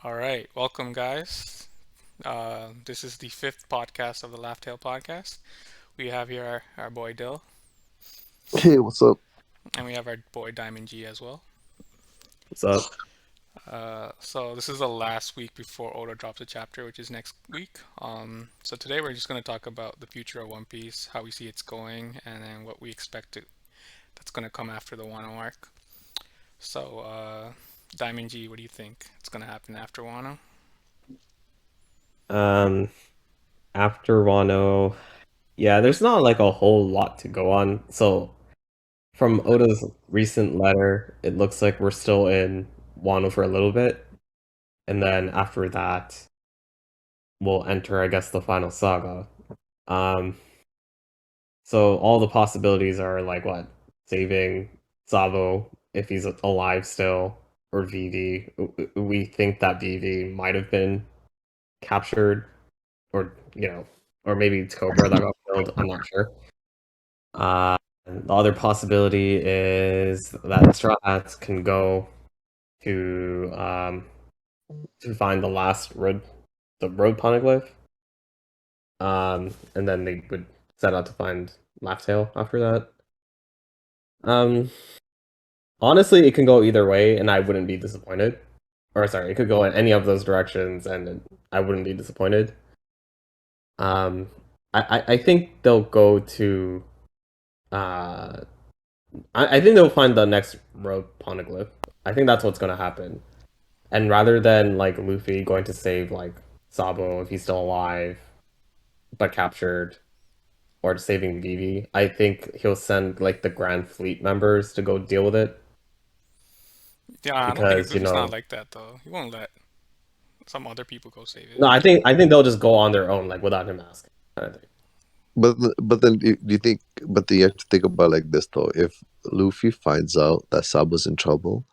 All right, welcome, guys. This is the fifth podcast of the Laugh Tale podcast. We have here our boy Dill, Hey, what's up? and we have our boy Diamond G as well. What's up? So this is the last week before Oda drops a chapter, which is next week. So today we're just going to talk about the future of One Piece, how we see it's going, and then what we that's going to come after the Wano arc. So, Diamond G, what do you think? It's going to happen after Wano? Um, After Wano, yeah, there's not like a whole lot to go on. So from Oda's recent letter, it looks like we're still in Wano for a little bit, and then after that, we'll enter, I guess, the final saga. Um, so all the possibilities are like what? Saving Sabo if he's alive still, or Vivi. We think that Vivi might have been captured or or maybe it's Cobra that got killed. I'm not sure. The other possibility is that Straw Hats can go to find the road poneglyph, and then they would set out to find Laugh-Tale after that. Um, Honestly, it can go either way, and I wouldn't be disappointed. Or sorry, it could go in any of those directions, and I wouldn't be disappointed. Um, I think they'll go to uh I think they'll find the next road poneglyph. I think that's what's gonna happen. And rather than like Luffy going to save like Sabo if he's still alive but captured, or saving Vivi, I think he'll send like the Grand Fleet members to go deal with it Yeah, I don't think because Luffy's not like that though. He won't let some other people go save it. no, I think they'll just go on their own like without him asking. Kind of thing. But then do you think? But you have to think about like this though. If Luffy finds out that Sabo's in trouble,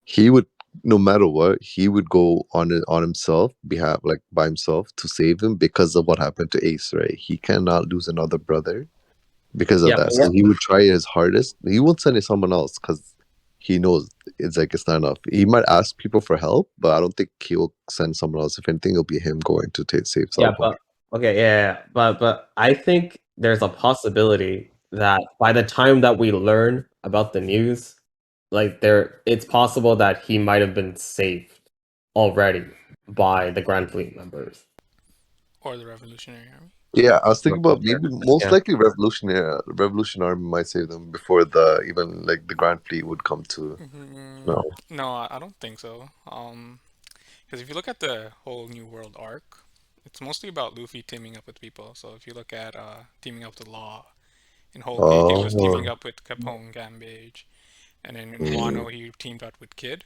he would, no matter what, he would go on himself, behalf like by himself to save him because of what happened to Ace. Right? He cannot lose another brother because of Yeah, that. So he would try his hardest. He won't send it someone else because he knows it's not enough. He might ask people for help, but I don't think he'll send someone else. If anything, it'll be him going to save yeah, Sabo. but okay, yeah, but I think there's a possibility that by the time that we learn about the news, like it's possible that he might have been saved already by the Grand Fleet members. Or the Revolutionary Army. Yeah, I was thinking about maybe most Yeah. likely Revolution Army might save them before the even like the Grand Fleet would come to. No. No, I don't think so. Because if you look at the whole New World arc, it's mostly about Luffy teaming up with people. So if you look at teaming up with Law, in Whole Cake it was teaming Oh. up with Capone Gambage, and then in Mm. Wano he teamed up with Kid.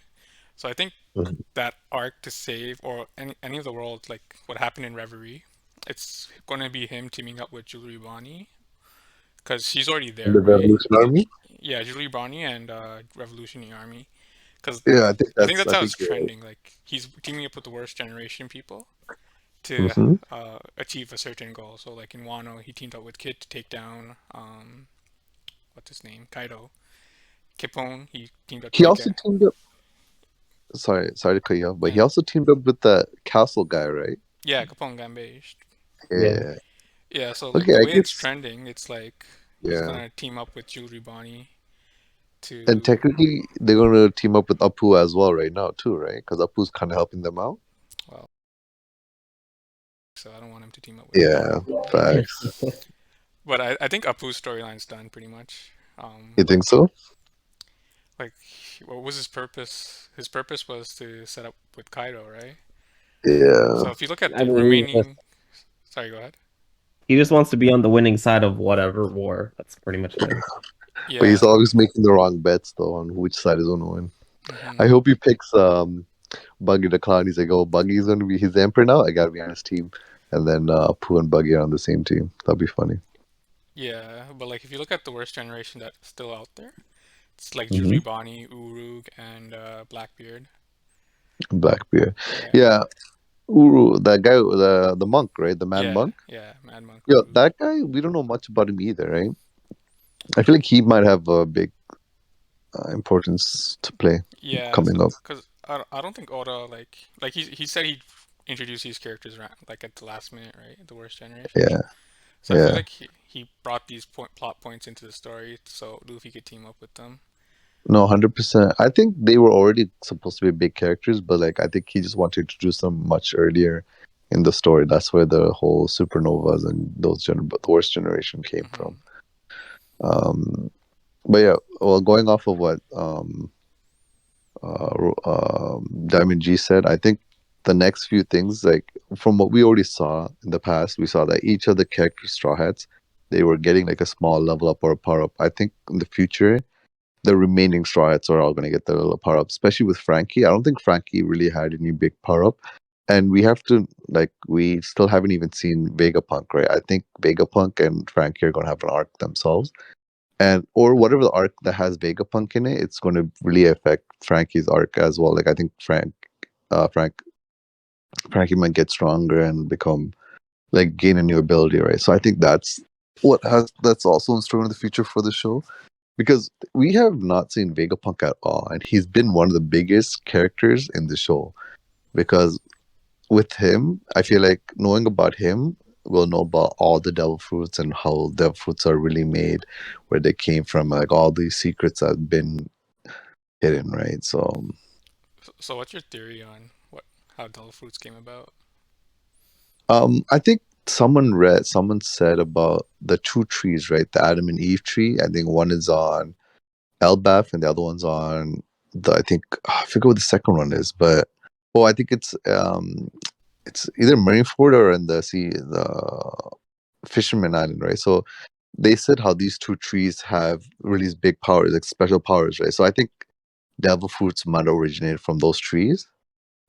So I think Mhm. that arc to save or any of the world like what happened in Reverie, it's gonna be him teaming up with Jewelry Bonnie because she's already there, The right? Revolution Army? Yeah, Jewelry Bonnie and Revolutionary Army. Because Yeah, I think that's I how think it's you're right. trending. Like he's teaming up with the worst generation people to Mm-hmm. achieve a certain goal. So like in Wano, he teamed up with Kid to take down what's his name, Kaido. Capone, he teamed up to He take also it. teamed up. Sorry to cut you off, but he Yeah, also teamed up with the castle guy, right? yeah, Capone Gambage. Yeah. Yeah. Yeah, so like Okay, the I way it's guess. trending, it's like he's Yeah. gonna team up with Jewelry Bonnie And to technically, they're gonna team up with Apu as well right now too, right? Because Apu's kind of helping them out. well, so I don't want him to team up with anyone. Yeah. Facts. But I think Apu's storyline's done pretty much. You think so? Like what was his purpose? His purpose was to set up with Kaido, right? Yeah. So if you look at I the mean, remaining, sorry, go ahead. he just wants to be on the winning side of whatever war. That's pretty much it. But he's Yeah. always making the wrong bets though on which side is gonna win. I hmm hope he picks Buggy the Clown. He's like, oh, Buggy's gonna be his emperor now. I gotta be on his team. And then Pooh and Buggy are on the same team. That'd be funny. Yeah, but like if you look at the worst generation that's still out there, it's like Mm-hmm. Jujubee Bonnie, Uruk, and Blackbeard. Blackbeard. Yeah. Yeah. Uru, that guy, the monk, right? The man Yeah, monk. yeah, Mad Monk Yo, Uruk. that guy, we don't know much about him either, right? I feel like he might have a big importance to play Yeah, coming up. because I don't think Oda like he said he'd introduce these characters like at the last minute, right? The worst generation. Yeah, So I feel yeah. like he brought these plot points into the story so Luffy could team up with them. No, 100%. I think they were already supposed to be big characters, but like I think he just wanted to introduce them much earlier in the story. That's where the whole supernovas and the worst generation came from. Hmm. Um, but yeah, well, going off of what Diamond G said, I think the next few things, like from what we already saw in the past, we saw that each of the character Straw Hats, they were getting like a small level up or a power up. I think in the future, the remaining Straw Hats are all going to get their little power up, especially with Frankie. I don't think Frankie really had any big power up. And we have to, like, we still haven't even seen Vegapunk, right? I think Vegapunk and Frankie are going to have an arc themselves, and or whatever the arc that has Vegapunk in it, it's going to really affect Frankie's arc as well. Like I think Frankie might get stronger and become like gain a new ability, right? So I think that's also in store in the future for the show, because we have not seen Vegapunk at all, and he's been one of the biggest characters in the show. Because with him, I feel like knowing about him, we'll know about all the devil fruits and how devil fruits are really made, where they came from, like all these secrets that have been hidden, right? So, So what's your theory on what how Devil Fruits came about? I think someone said about the two trees, right? The Adam and Eve tree. I think one is on Elbaf and the other one's on I think I forget what the second one is, but I think it's either Marineford or in the Fisherman Island, right? So they said how these two trees have really big powers, like special powers, right? So I think devil fruits might originate from those trees,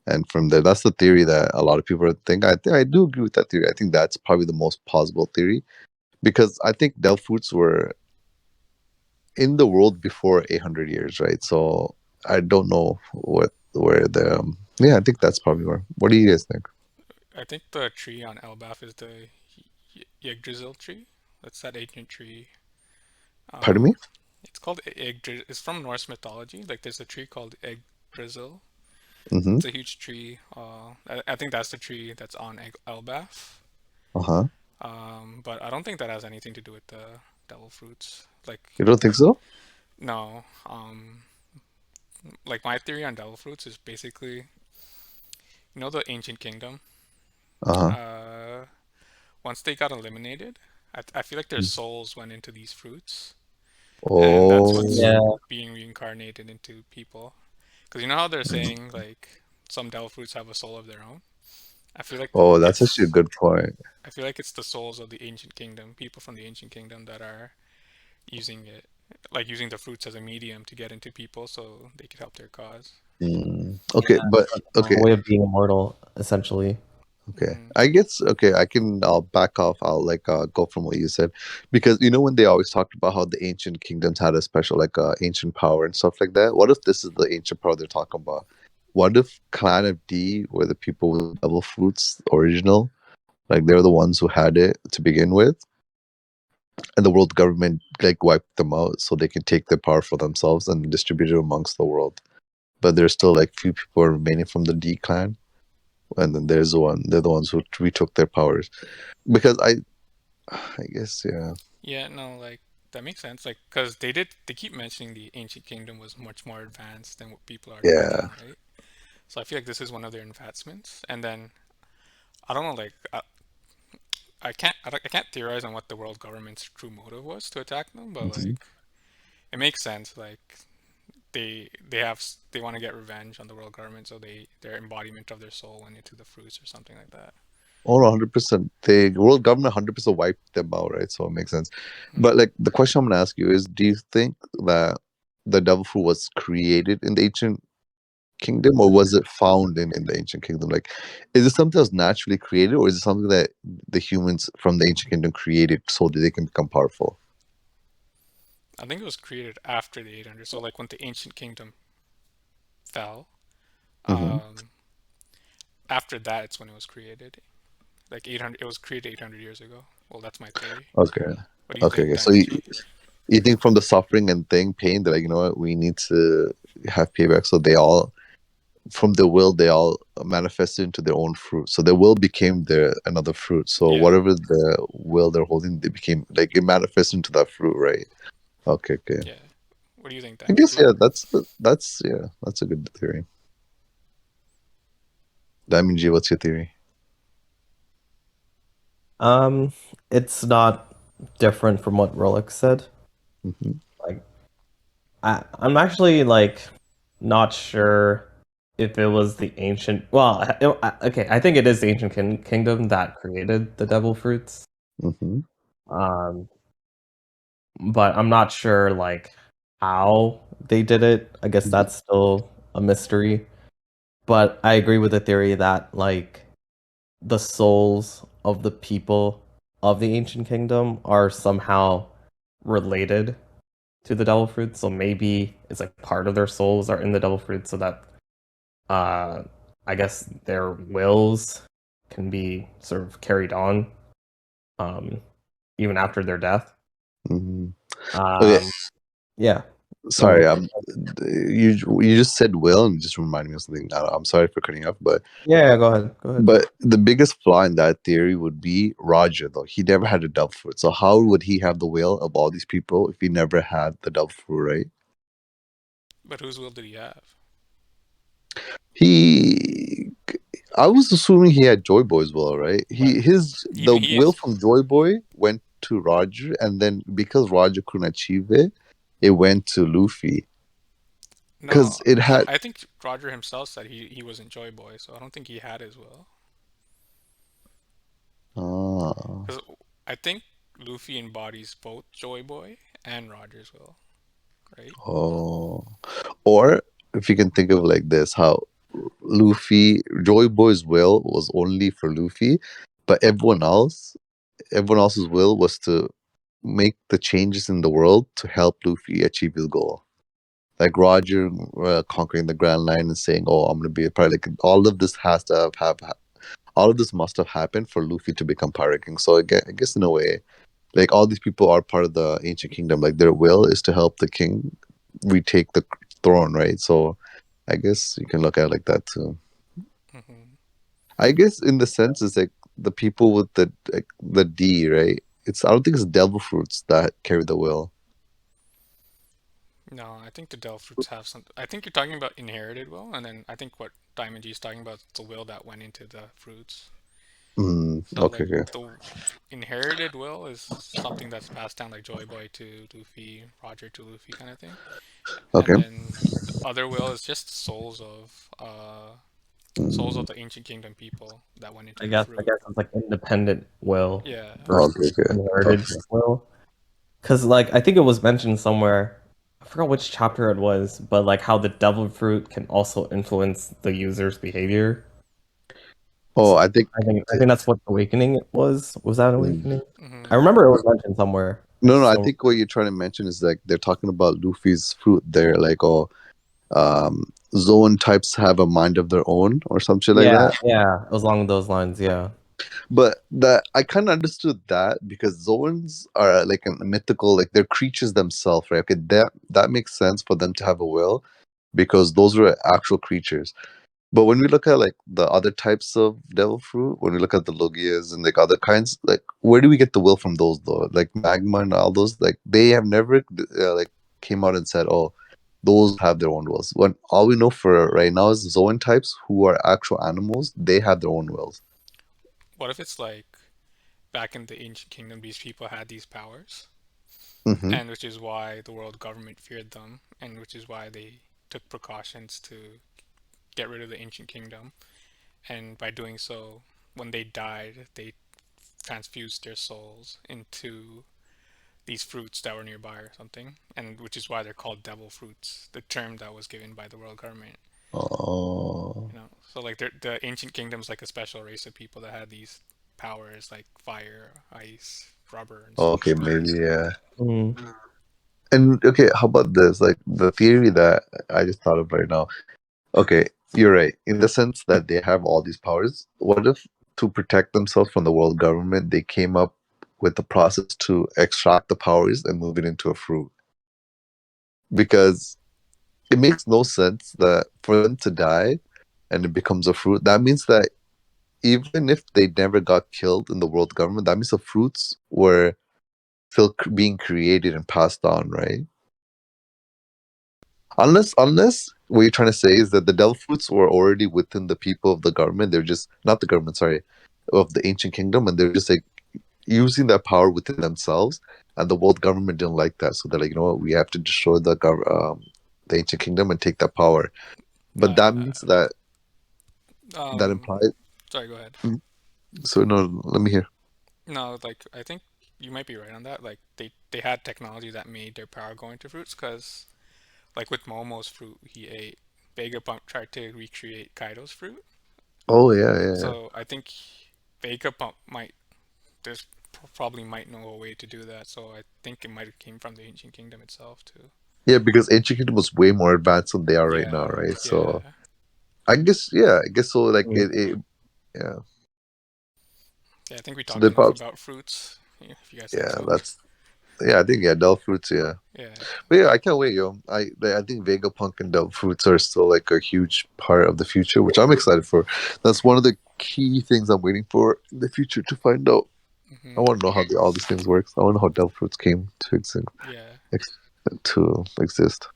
and from there, that's the theory that a lot of people think. I do agree with that theory. I think that's probably the most plausible theory, because I think devil fruits were in the world before 800 years, right? So I don't know where the yeah. I think that's probably where. What do you guys think? I think the tree on Elbaf is the Yggdrasil tree. That's that ancient tree. Pardon me. Um, it's called Yggdrasil. It's from Norse mythology. Like there's a tree called Yggdrasil. Mm-hmm. It's a huge tree. I think that's the tree that's on Elbaf. Uh huh. But I don't think that has anything to do with the devil fruits. You don't think so? No. Like my theory on devil fruits is basically, the ancient kingdom. Uh huh. Uh, Once they got eliminated, I feel like their souls went into these fruits, and that's what's Yeah, Oh, being reincarnated into people. Because you know how they're saying like some devil fruits have a soul of their own. I feel like oh, that's actually a it's good point. I feel like it's the souls of the ancient kingdom, people from the ancient kingdom that are using it, like using the fruits as a medium to get into people so they could help their cause. Okay, but a okay, way of being immortal, essentially. okay. Hmm. I guess okay. I'll back off. I'll like go from what you said, because when they always talked about how the ancient kingdoms had a special like ancient power and stuff like that. What if this is the ancient power they're talking about? What if Clan of D were the people with devil fruits original? Like they're the ones who had it to begin with, and the world government like wiped them out so they can take their power for themselves and distribute it amongst the world. But there's still like few people remaining from the D clan, and then they're the ones who retook their powers. Because I guess yeah, Yeah, no, like that makes sense. Like, because they keep mentioning the ancient kingdom was much more advanced than what people are yeah. thinking, right? So I feel like this is one of their advancements. And then I don't know, like I can't theorize on what the world government's true motive was to attack them, but Mhm. like it makes sense. Like they want to get revenge on the world government, so their embodiment of their soul went into the fruits or something like that. Oh, 100%. The world government 100% wiped them out, right? So it makes sense. Hmm. But like the question I'm gonna ask you is, do you think that the devil fruit was created in the ancient kingdom, or was it found in the ancient kingdom? Like, is it something that was naturally created, or is it something that the humans from the ancient kingdom created so that they can become powerful? I think it was created after the 800. So like when the ancient kingdom fell, Hmm. um, after that it's when it was created. Like 800, it was created 800 years ago. Well, that's my theory. Okay. What do you Okay. think, Okay. So Diamond G? you think from the suffering and pain, they're like, you know what, we need to have payback. So they all from their will they all manifested into their own fruit. So their will became their another fruit. So Yeah. whatever the will they're holding, they became like it manifests into that fruit, right? Okay, okay. Yeah. What do you think, I guess Diamond? that's a good theory. Diamond G, what's your theory? It's not different from what Rolex said. Hmm. Like, I'm actually like not sure if it was the ancient. Well, okay, I think it is the ancient kingdom that created the devil fruits. Hmm. Um, but I'm not sure like how they did it. I guess that's still a mystery. But I agree with the theory that like the souls of the people of the ancient kingdom are somehow related to the devil fruit. So maybe it's like part of their souls are in the devil fruit so that I guess their wills can be sort of carried on um even after their death. Hmm. Okay, Yeah. sorry. So You just said will and just reminded me of something. I'm sorry for cutting you off, yeah, go ahead. Go ahead. but the biggest flaw in that theory would be Roger, though. He never had a devil fruit. So how would he have the will of all these people if he never had the devil fruit, right? But whose will did he have? He, I was assuming he had Joy Boy's will, right? But The even he will is from Joy Boy went to Roger, and then because Roger couldn't achieve it, it went to Luffy no. because it had. I think Roger himself said he wasn't Joy Boy, so I don't think he had his will. Ah, Because I think Luffy embodies both Joy Boy and Roger's will, right? oh, or if you can think of it like this, how Luffy, Joy Boy's will was only for Luffy, but everyone else's will was to make the changes in the world to help Luffy achieve his goal. Like Roger conquering the Grand Line and saying, "Oh, I'm gonna be a pirate." Like all of this has to all of this must have happened for Luffy to become Pirate King. So I guess in a way, like all these people are part of the ancient kingdom. Like their will is to help the king retake the throne, right? So I guess you can look at it like that too. Hmm. I guess in the sense it's like the people with the D, right? It's I don't think it's devil fruits that carry the will. No, I think the Delph fruits have some. I think you're talking about inherited will, and then I think what Diamond G is talking about is the will that went into the fruits. So Okay, like okay, the inherited will is something that's passed down like Joy Boy to Luffy, Roger to Luffy kind of thing. And okay. then the other will is just souls of Mm, the ancient kingdom people that went into I the guess fruit. it's like independent will Yeah. okay, versus okay. inherited Okay. will. Because like I think it was mentioned somewhere, I forgot which chapter it was, but like how the devil fruit can also influence the user's behavior. Oh, So I think. I think that's what awakening it was. Was that Mm. awakening? I Hmm. remember it was mentioned somewhere. No, no. I So think what you're trying to mention is like they're talking about Luffy's fruit there, like zone types have a mind of their own or some shit like yeah, that. yeah, it was along those lines. Yeah, But that I kind of understood that because zoans are like a mythical, like they're creatures themselves, right? Okay, that makes sense for them to have a will because those were actual creatures. But when we look at like the other types of devil fruit, when we look at the logias and like other kinds, like where do we get the will from those though? Like magma and all those, like they have never like came out and said, "Oh, those have their own wills." When all we know for right now is zoan types who are actual animals, they have their own wills. What if it's like back in the ancient kingdom, these people had these powers, Hmm. and which is why the world government feared them, and which is why they took precautions to get rid of the ancient kingdom. And by doing so, when they died, they transfused their souls into these fruits that were nearby or something, and which is why they're called devil fruits, the term that was given by the world government. Oh, So like the ancient kingdom's like a special race of people that had these powers like fire, ice, rubber, and stuff okay, like that. maybe yeah. mm, And okay, how about this? Like the theory that I just thought of right now. Okay, you're right. In the sense that they have all these powers, what if to protect themselves from the world government, they came up with the process to extract the powers and move it into a fruit? Because it makes no sense that for them to die. and it becomes a fruit, that means that even if they never got killed in the world government, that means the fruits were still being created and passed on, right? Unless what you're trying to say is that the devil fruits were already within the people of the government. They're just not the government, sorry, of the ancient kingdom, and they're just like using that power within themselves. And the world government didn't like that, so they're like, you know what, we have to destroy the ancient kingdom and take that power. But that Uh, means that um, implies. sorry, go ahead. So no, let me hear. No, like I think you might be right on that. Like they had technology that made their power go into fruits, because like with Momo's fruit, he ate. Vegapunk tried to recreate Kaido's fruit, Oh yeah, yeah, yeah. so I think Vegapunk might there's probably might know a way to do that. So I think it might have came from the ancient kingdom itself too. Yeah, because ancient kingdom was way more advanced than they are right now, Yeah, right? So yeah, I guess so. Like yeah. yeah. I think we So talked they enough probably, about fruits. Yeah, if you guys think yeah, so. that's yeah. I think yeah, Delph fruits, yeah. Yeah, But yeah, I can't wait, yo. I think Vegapunk and Delph fruits are still like a huge part of the future, which I'm excited for. That's one of the key things I'm waiting for in the future to find out. I hmm, want to know how all these things works. I want to know how Delph fruits came to yeah. exist.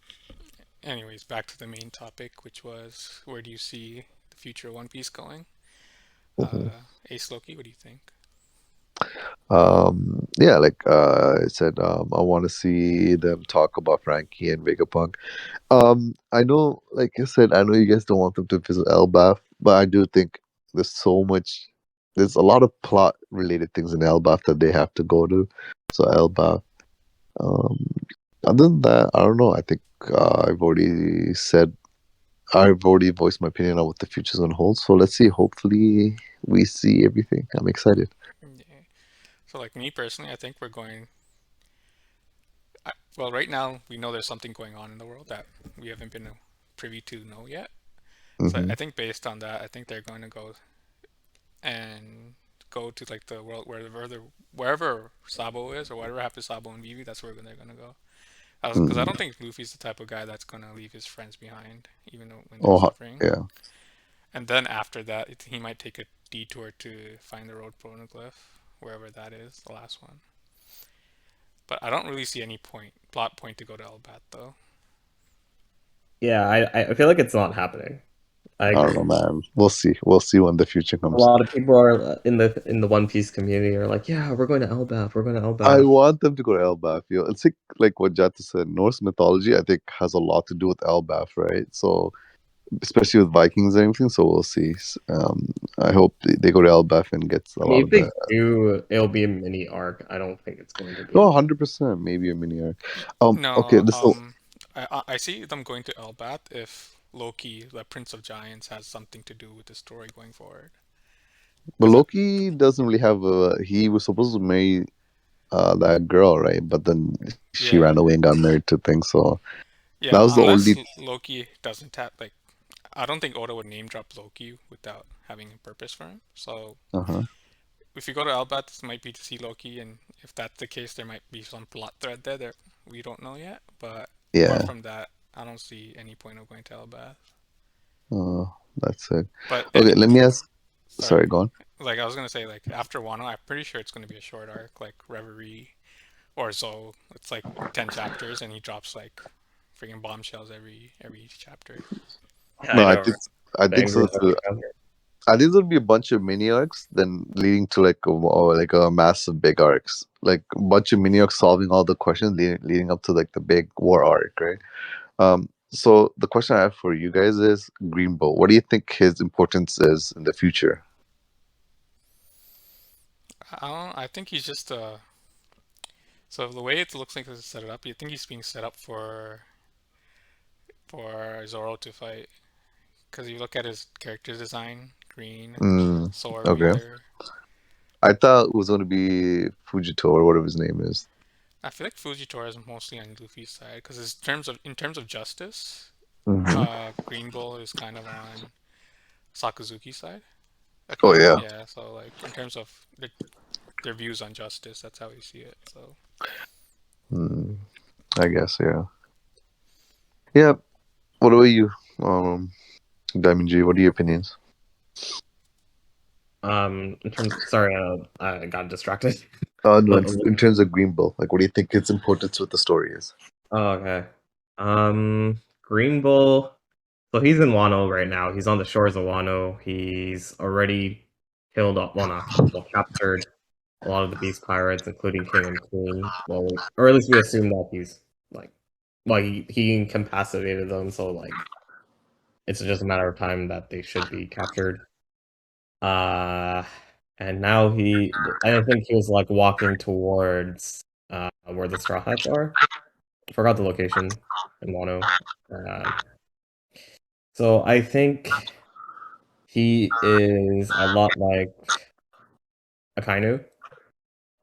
Anyways, back to the main topic, which was where do you see the future of One Piece going? Mhm. Ace Loki, what do you think? Yeah, like I said, I want to see them talk about Frankie and Vegapunk. I know, like I said, I know you guys don't want them to visit Elbaf, but I do think there's so much, there's a lot of plot related things in Elbaf that they have to go to. So Elbaf. Um, Other than that, I don't know. I think I've already voiced my opinion on what the future's gonna hold. So let's see. Hopefully, we see everything. I'm excited. Yeah. So, like me personally, I think we're going. Well, right now we know there's something going on in the world that we haven't been privy to know yet. So Hmm. I think based on that, I think they're going to go and go to like the world wherever Sabo is or whatever happened to Sabo and Vivi. That's where they're gonna go. Because I Mm. don't think Luffy's the type of guy that's gonna leave his friends behind, even though when they're Oh, suffering. yeah. And then after that, he might take a detour to find the road poneglyph, wherever that is, the last one. But I don't really see any plot point to go to Elbat though. Yeah, I feel like it's not happening. I I don't know, agree. man. We'll see. We'll see when the future A comes. lot of people are in the One Piece community are like, yeah, we're going to Elbaf. We're going to I Elbaf. want them to go to Elbaf. You know, it's like what Jata said. Norse mythology, I think, has a lot to do with Elbaf, right? So, especially with Vikings and everything. So we'll see. I hope they go to Elbaf and gets a I mean, lot if of the. they do, it'll be a mini arc. I don't think it's going to No, be. 100%. Maybe a mini arc. Okay. No, This. I see them going to Elbat if Loki, the Prince of Giants, has something to do with the story going forward. But Because Loki doesn't really have a. He was supposed to marry that girl, right? But then she yeah, ran away and got married to things. So that yeah, was the unless only. Loki doesn't have like, I don't think Oda would name drop Loki without having a purpose for him. So Uh-huh. if you go to Elbat, this might be to see Loki, and if that's the case, there might be some plot thread there that we don't know yet. But apart Yeah. from that, I don't see any point of going to Elbat. That's it. But Okay. any, Let me ask. sorry, Sorry, go on. like I was gonna say, like after Wano, I'm pretty sure it's gonna be a short arc, like Reverie or Zoe. It's like 10 chapters, and he drops like freaking bombshells every chapter. Yeah, I No, know. Right? I The think angry so too. I think there'll be a bunch of mini arcs, then leading to like a massive big arcs, like a bunch of mini arcs solving all the questions leading up to like the big war arc, right? So the question I have for you guys is Greenbow. What do you think his importance is in the future? I don't. I think he's just So the way it looks like it's set it up, you think he's being set up for Zoro to fight. Because you look at his character design, green, Mm, sword okay. wielder. I thought it was going to be Fujito or whatever his name is. I feel like Fujitora is mostly on Luffy's side because in terms of justice, Hmm. Green Bull is kind of on Sakazuki's side. Oh yeah. Yeah, so like in terms of their views on justice, that's how we see it. So Mm, I guess yeah. Yeah. What about you? Um. Diamond G, what are your opinions? In terms, sorry, I got distracted. No, What- in terms of Green Bull, like, what do you think its importance with the story is? Oh, okay. Green Bull. So he's in Wano right now. He's on the shores of Wano. He's already killed up, well, not killed, well, captured a lot of the beast pirates, including King and Queen. Well, or at least we assume that he's like, well, he incapacitated them, so like, it's just a matter of time that they should be captured. Uh, and now I think he was like walking towards where the Straw Hats are. I forgot the location in Wano. Uh, so I think he is a lot like Akainu.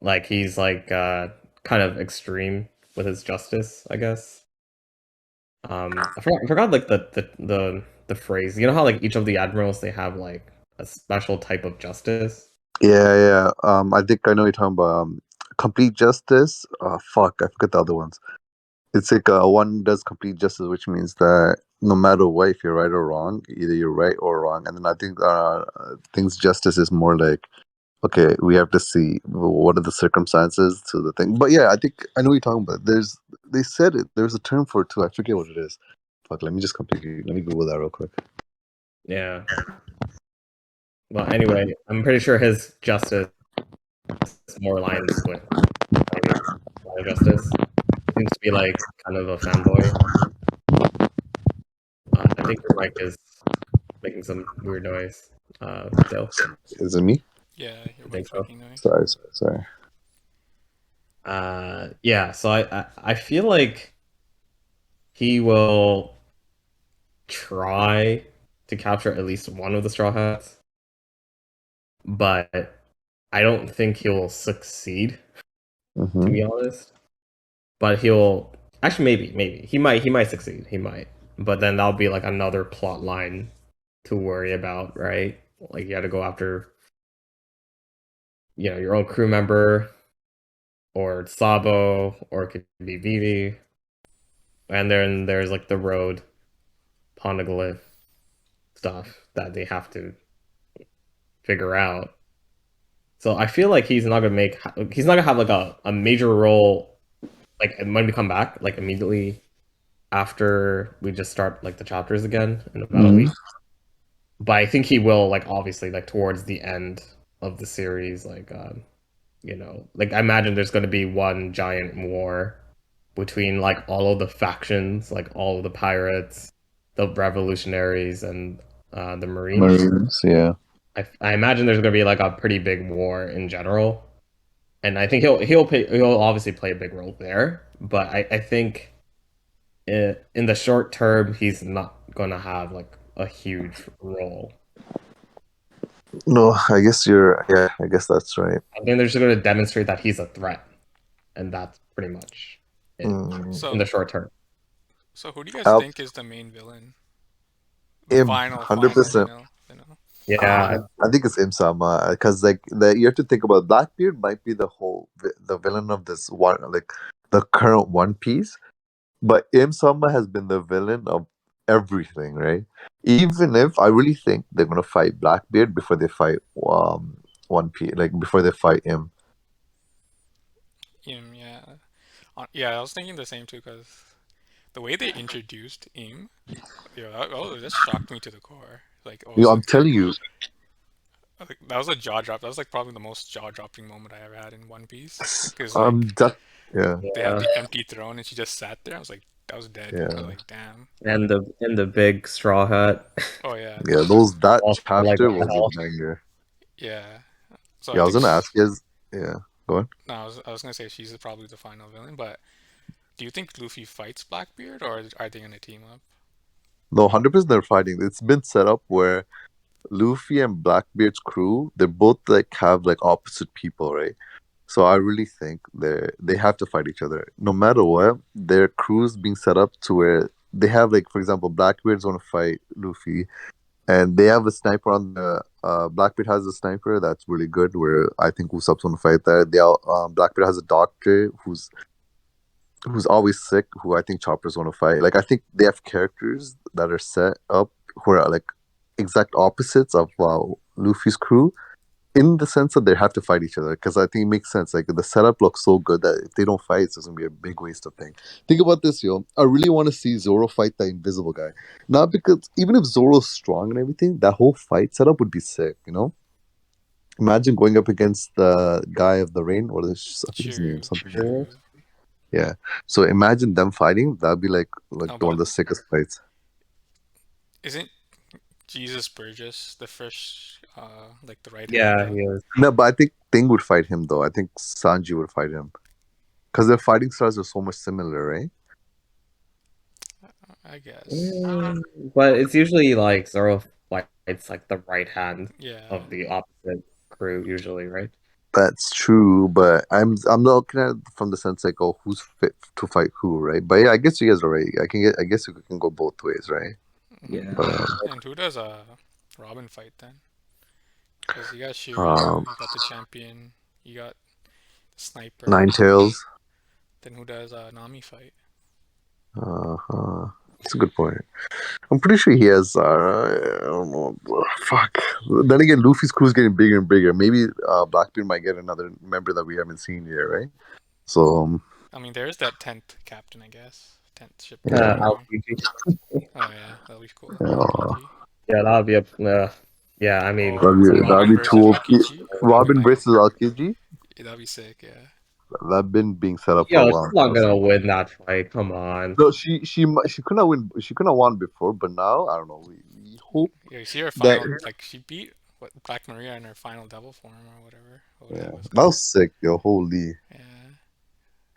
Like he's like kind of extreme with his justice, I guess. I forgot like the phrase. You know how like each of the admirals they have like a special type of justice. Yeah. I think I know you're talking about complete justice. Fuck, I forget the other ones. It's like one does complete justice, which means that no matter what, if you're right or wrong, either you're right or wrong. And then I think things justice is more like, okay, we have to see what are the circumstances to the thing. But yeah, I think I know what you're talking about. They said it. There's a term for it too. I forget what it is. Fuck, let me Google that real quick. Yeah. Well, anyway, I'm pretty sure his justice more aligns with my justice. Seems to be like kind of a fanboy. I think your mic is making some weird noise. Dale. Is it me? Yeah, your I think mic's so. making noise. Sorry. Yeah. So I feel like he will try to capture at least one of the Straw Hats, but I don't think he'll succeed, Mm-hmm. to be honest. But he'll actually maybe he might succeed. He might, but then that'll be like another plot line to worry about, right? Like you got to go after, your own crew member, or Sabo, or it could be Vivi, and then there's like the road poneglyph stuff that they have to figure out. So I feel like he's not gonna have like a major role like when we come back like immediately after we just start like the chapters again in about a week. But I think he will like obviously like towards the end of the series like like I imagine there's going to be one giant war between like all of the factions, like all of the pirates, the revolutionaries, and the Marines. Marines, yeah. I imagine there's going to be like a pretty big war in general, and I think he'll obviously play a big role there. But I think in the short term he's not going to have like a huge role. No, I guess I guess that's right. I think they're just going to demonstrate that he's a threat, and that's pretty much it in So, the short term. so who do you guys I'll- think is the main villain? The Im, final 100%. final. Yeah, I think it's Imsama because like you have to think about Blackbeard might be the villain of this one, like the current One Piece, but Imsama has been the villain of everything, right? Even if I really think they're gonna fight Blackbeard before they fight One Piece, like before they fight him. Yeah. Yeah, I was thinking the same too, because the way they introduced Im, that shocked me to the core. Like, I'm telling you, like, that was a jaw drop. That was like probably the most jaw dropping moment I ever had in One Piece. Because yeah, they had the empty throne and she just sat there. I was like, that was dead. I was yeah, like, damn. and the big straw hat. Oh yeah, yeah. That Also, chapter like, what the was hell? a banger. yeah. So Yeah, I was think gonna ask you guys. Yeah, go on. no, I was gonna say she's probably the final villain. But do you think Luffy fights Blackbeard, or are they gonna team up? No, 100% they're fighting. It's been set up where Luffy and Blackbeard's crew, they both like have like opposite people, right? So I really think they have to fight each other. No matter what, their crews being set up to where they have like, for example, Blackbeard's gonna fight Luffy, and they have a sniper on the Blackbeard has a sniper that's really good. Where I think Usopp's gonna fight that. Blackbeard has a doctor who's always sick, who I think Chopper's gonna fight. Like I think they have characters that are set up who are like exact opposites of Luffy's crew, in the sense that they have to fight each other. Because I think it makes sense. Like the setup looks so good that if they don't fight, it's gonna be a big waste of thing. Think about this, yo. I really want to see Zoro fight the invisible guy. Not because even if Zoro's strong and everything, that whole fight setup would be sick. You know. Imagine going up against the guy of the rain, or his name, something. True. Yeah. So imagine them fighting. That'd be like No, one of but the sickest fights. isn't Jesus Burgess the first, like the right Yeah, hand? he is. No, but I think Thing would fight him though. I think Sanji would fight him because their fighting styles are so much similar, right? I guess. But it's usually like Zoro fights like the right hand Yeah. of the opposite crew, usually, right? That's true, but I'm looking at it from the sense like, oh, who's fit to fight who, right? But yeah, I guess you guys are right. I guess you can go both ways, right? Yeah. And who does Robin fight then? Because you got Shiryu, Um, you got the champion, you got the sniper. Nine Tails. Then who does Nami fight? That's a good point. I'm pretty sure he has. I don't know. Fuck. Then again, Luffy's crew's getting bigger and bigger. Maybe Blackbeard might get another member that we haven't seen yet, right? So I mean, there is that 10th captain, I guess. 10th ship. LPG. Oh yeah, that'll be cool. Yeah. LPG. Yeah, that'll be a. Yeah, I mean, Oh, that'd Robin be versus too OP. Aokiji. Robin versus Aokiji. That'd be sick. Yeah. That been being set up for yo, a she's while. not gonna win that fight. Come on. No, she couldn't win. She couldn't have won before, but now I don't know. We hope Yeah, you see her that. final, like she beat Black Maria in her final devil form or whatever. Yeah, Was that was sick, yo. Holy. Yeah.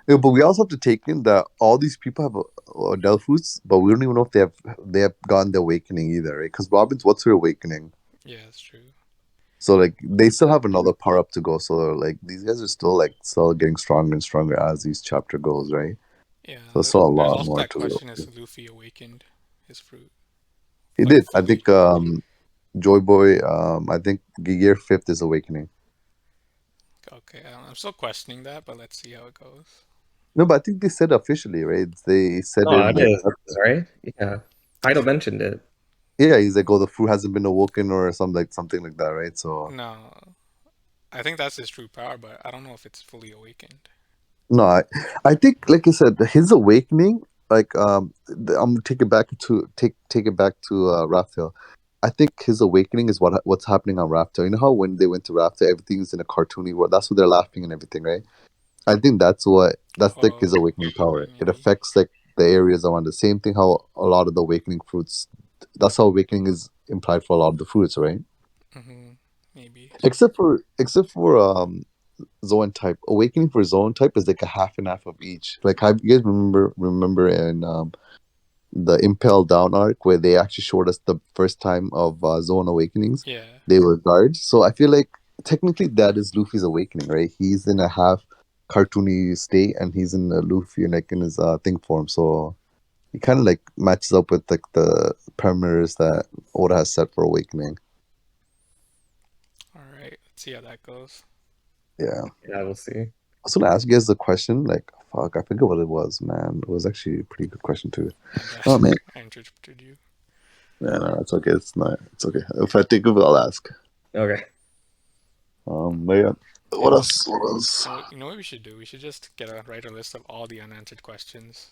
Yeah, but we also have to take in that all these people have Delphus, but we don't even know if they have gotten the awakening either, right? Because Robin's what's her awakening? Yeah, that's true. So like they still have another power up to go. So like these guys are still getting stronger and stronger as each chapter goes, right? Yeah. So there's still a There's lot also more that to go. question: is Luffy awakened his fruit? He Like did. I fully? think Joy Boy. I think Gear Fifth is awakening. Okay, I'm still questioning that, but let's see how it goes. No, but I think they said officially, right? They said Oh, in it is, right? Yeah. Kaido mentioned it. yeah, he's like, oh, the fruit hasn't been awoken or something like that, right? So No, I think that's his true power, but I don't know if it's fully awakened. no, I think like I said, his awakening, like I'm gonna take it back to Raftail. I think his awakening is what's happening on Raftail. You know how when they went to Raftail, everything's in a cartoony world. That's what they're laughing and everything, right? I think that's like his awakening power. It maybe. affects like the areas around the same thing. How a lot of the awakening fruits. That's how awakening is implied for a lot of the fruits, right? Maybe. Except for Zoan type. Awakening for Zoan type is like a half and half of each. Like, have you guys remember in the Impel Down arc where they actually showed us the first time of Zoan awakenings? Yeah. They were guards. So I feel like technically that is Luffy's awakening, right? He's in a half cartoony state and he's in a Luffy like in his thing form. So he kind of like matches up with like the parameters that Oda has set for awakening. All right. Let's see how that goes. Yeah. Yeah, we'll see. I was gonna ask you guys the question, like, fuck, I forget what it was, man. It was actually a pretty good question too. Oh man, I interrupted you. yeah, no, it's okay. It's okay. If I think of it, I'll ask. Okay. But yeah. What else? You know what we should do? We should just write a list of all the unanswered questions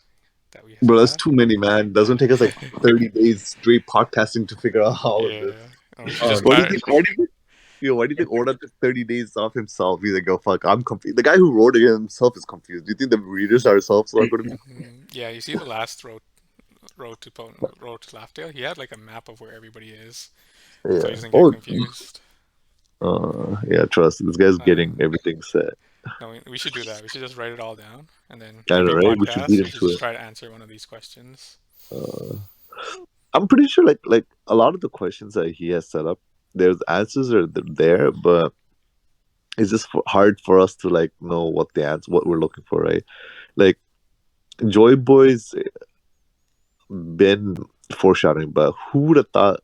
that we have. Bro, that's too many, man. Doesn't take us like 30 days straight podcasting to figure out all of this. And we should just Why do you think Oda took 30 days off himself? He's like, oh, fuck, I'm confused. The guy who wrote it himself is confused. Do you think the readers ourselves are going to be? Yeah, you see the last road to Laughdale? He had like a map of where everybody is. Yeah. So he doesn't get confused. Yeah, trust. This guy's getting everything set. No, we should do that. We should just write it all down, and then every podcast, we should lead into just try to answer one of these questions. I'm pretty sure, like a lot of the questions that he has set up, there's answers are there, but it's just hard for us to like know what we're looking for, right? Like Joy Boy's been foreshadowing, but who would have thought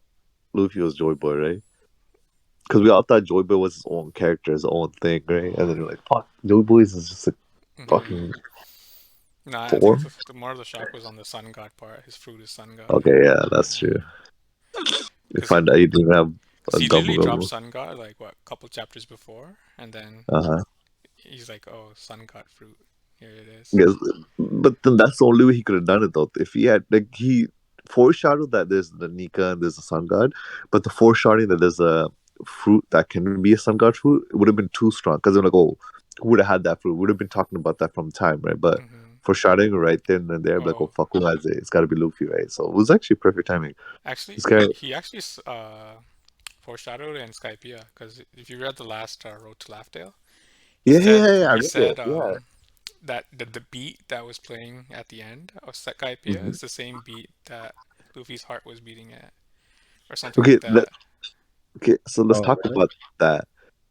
Luffy was Joy Boy, right? Because we all thought Joy Boy was his own character, his own thing, right? And then we're like, fuck, Joy Boy is just a fucking. No, I think the more of the shock was on the Sun God part. His fruit is Sun God. Okay, yeah, that's true. You 'Cause find out you didn't have a he gobble literally dropped gobble. Sun God like what, a couple chapters before, and then Uh-huh. he's like, "Oh, Sun God fruit. Here it is." Yes, but then that's the only way he could have done it though. If he had like he foreshadowed that there's the Nika and there's a sun god, but the foreshadowing that there's a fruit that can be a sun god fruit, it would have been too strong because they're like, oh, who would have had that fruit? We would have been talking about that from time, right? But Hmm. foreshadowing it right then and there, like, oh Oh, fuck, who has it? It's got to be Luffy, right? So it was actually perfect timing. actually, This guy, he actually foreshadowed in Skypiea, because if you read the last Road to Laughdale, yeah, yeah, yeah, I he read it. said Yeah. that the beat that was playing at the end of Skypiea Mhm. is the same beat that Luffy's heart was beating at, or something Okay, like that. okay, so let's Oh, talk really? about that.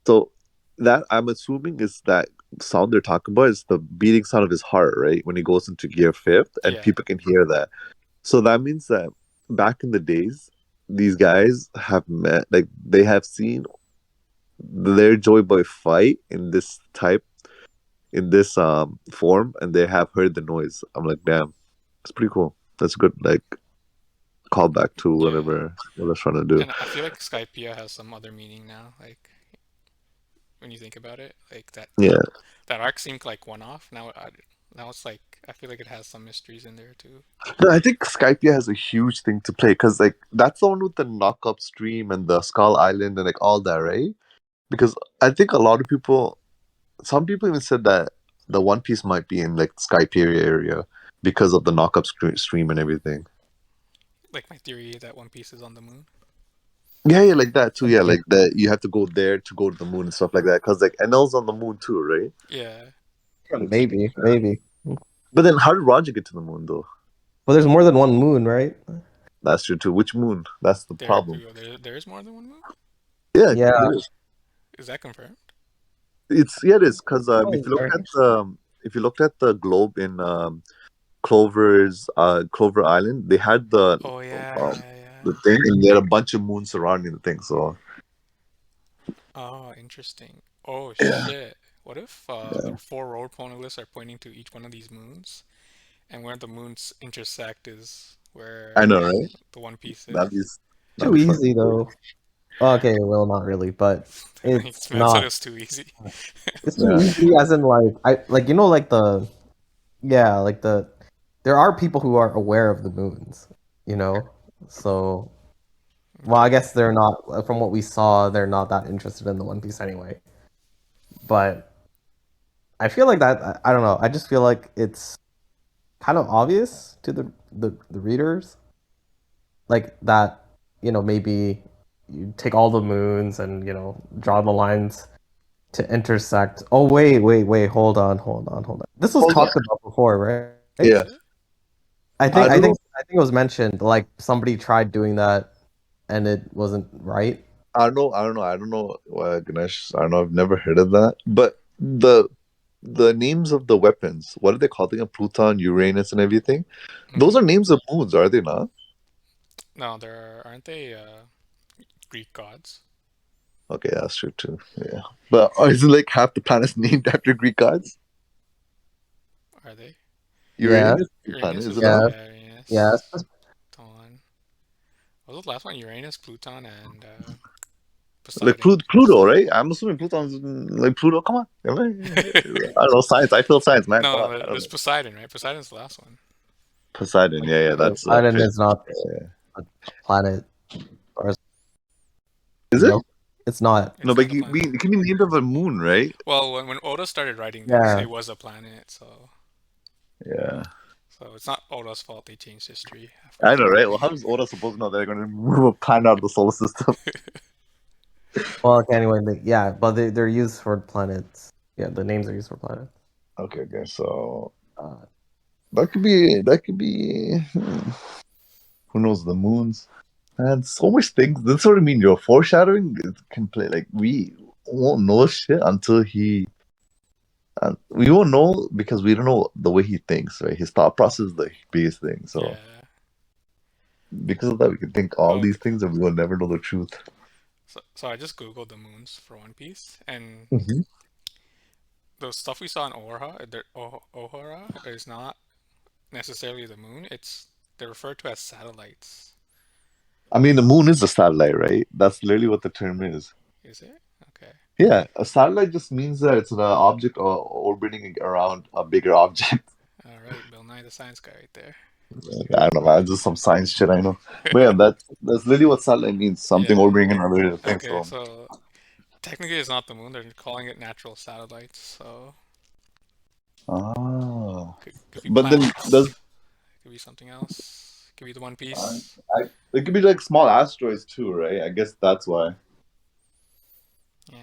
So that I'm assuming is that sound they're talking about is the beating sound of his heart, right? When he goes into gear fifth, and Yeah. people can hear that. So that means that back in the days, these guys have met, like they have seen their Joy Boy fight in this type, in this form, and they have heard the noise. I'm like, damn, it's pretty cool. That's a good like callback to Yeah. whatever what I was trying to do. And I feel like Skypiea has some other meaning now, like when you think about it, like Yeah. that arc seemed like one off. Now it's like I feel like it has some mysteries in there too. No, I think Skypiea has a huge thing to play because like that's the one with the knock up stream and the Skull Island and like all that, right? Because I think a lot of people, some people even said that the One Piece might be in like Skypiea area because of the knock up stream and everything. Like my theory that One Piece is on the moon. Yeah, yeah, like that too. Yeah, Okay. like that you have to go there to go to the moon and stuff like that. Because like Enel's on the moon too, right? Yeah, Maybe, maybe. But then how did Roger get to the moon though? Well, there's more than one moon, right? That's true too. Which moon? That's the problem. there is more than one moon. Yeah, Yeah. there is. Is that confirmed? It's yeah, it is because Oh, if you look very at the if you looked at the globe in Clover Island, they had Oh yeah, um, yeah, yeah. the thing, and there had a bunch of moons surrounding the thing. So Oh, interesting. Oh yeah, shit. What if the four road poneglyphs are pointing to each one of these moons, and where the moons intersect is I where know, right? the One Piece That'd is? be that'd too be easy fucking cool. though. Okay, well, not really, but it's Man said it not. was too easy. It's too Yeah, easy, as in like like like the yeah, like there are people who are aware of the moons, you know. So, well, I Okay. guess they're not. From what we saw, they're not that interested in the One Piece anyway. But I feel like that. I don't know. I just feel like it's kind of obvious to the readers, like that. Maybe you take all the moons and draw the lines to intersect. Oh wait, hold on. This was hold on. talked about before, right? Was Yeah, it? I I think I don't know. think I think it was mentioned like somebody tried doing that and it wasn't right. I don't know, Ganesh. I don't know. I've never heard of that. But the names of the weapons, what are they called again? Pluton, Uranus, and everything. Those Hmm. are names of moons, are they not? No, aren't they Greek gods? Okay, that's true too. Yeah, but is it like half the planets named after Greek gods? Are they? Yeah, Uranus is the planet, Uranus is is it not? yeah, yeah. Uranus, Pluton. What was the last one? Uranus, Pluton, and Like Poseidon. Pluto, right? I'm assuming Pluton's like Pluto. Come on, am I don't know science. I feel science, man. Come No, on, no, I don't there's know. Poseidon, right? Poseidon's the last one. Poseidon, yeah, yeah, that's Poseidon crazy. is not Yeah. a planet, or Is it? it's not. No, It's but not a planet. it can be named after a moon, right? Well, when Oda started writing this, Yeah, it was a planet, Yeah, so it's not Oda's fault they changed history I after. know, right? Well, how does Oda supposed to know they're going to move a planet out of the solar system? well, okay, anyway, yeah, but they're used for planets. Yeah, the names are used for planets. Okay, okay, so Uh, that could be who knows the moons and so much things. This sort of mean your foreshadowing can play like we won't know shit until he. We won't know because we don't know the way he thinks, right? His thought process is the biggest thing. So Yeah. because of that, we can think all Oh, these things and we will never know the truth. so I just googled the moons for One Piece, and Mm-hmm. the stuff we saw in Ohara is not necessarily the moon. They're referred to as satellites. I mean, the moon is a satellite, right? That's literally what the term is. Is it? Okay. Yeah, a satellite just means that it's an object orbiting around a bigger object. All right, Bill Nye, the science guy, right there. I don't know, man. Just some science shit I know. But yeah, that's literally what satellite means. Something Yeah. orbiting another thing. Okay, so technically it's not the moon. They're calling it natural satellites. So Ah, could be but then planets. Could be something else. Could be the One I, Piece. it could be like small asteroids too, right? I guess that's why. Yeah.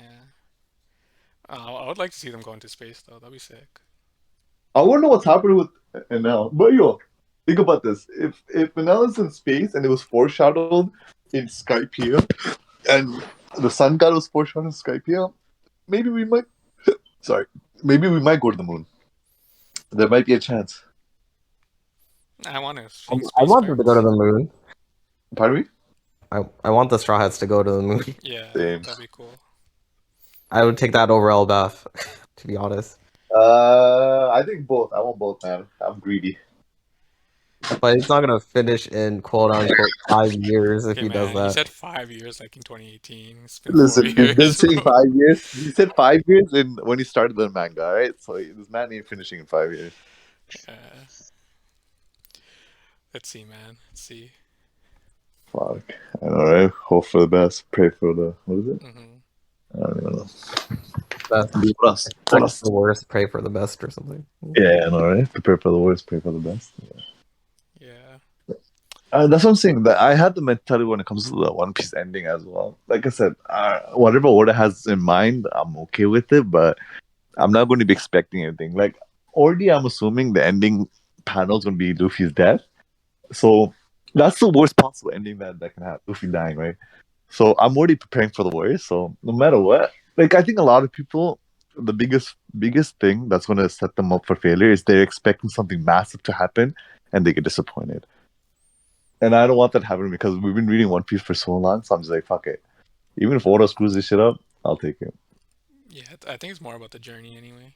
I would like to see them go into space though. That'd be sick. I wonder what's happening with Enel. But yo, think about this. If Enel is in space and it was foreshadowed in Skypiea, and the sun god was foreshadowed in Skypiea, maybe we might. Sorry, maybe we might go to the moon. There might be a chance. I want to see I space want them to go to pirates. the moon. Pardon me? I want the Straw Hats to go to the moon. Yeah, Same. that'd be cool. I would take that over Elbaf, to be honest. I think both. I want both, man. I'm greedy. But he's not gonna finish in quote unquote 5 years if Okay, he does man. He that. said 5 years, like in 2018. It's been Listen, 4 he's been years, saying bro. 5 years. He said 5 years in when he started the manga, right? So this man ain't finishing in 5 years. Yeah. Let's see, man. Let's see. Fuck. I know, right? Hope for the best. Pray for the what is it? Hmm. I don't even know. Best. Boras. Expect the worst, pray for the best, or something. Yeah, I know, right? Prepare for the worst, pray for the best. Yeah. That's what I'm saying. That I had the mentality when it comes to the One Piece ending as well. Like I said, whatever Oda has in mind, I'm okay with it, but I'm not going to be expecting anything. Like already, I'm assuming the ending panel is going to be Luffy's death. So that's the worst possible ending that can happen. Luffy dying, right? So I'm already preparing for the worst. So no matter what, like I think a lot of people, the biggest thing that's going to set them up for failure is they're expecting something massive to happen and they get disappointed. And I don't want that to happen because we've been reading One Piece for so long. So I'm just like, fuck it. Even if Oda screws this shit up, I'll take it. Yeah, I think it's more about the journey anyway.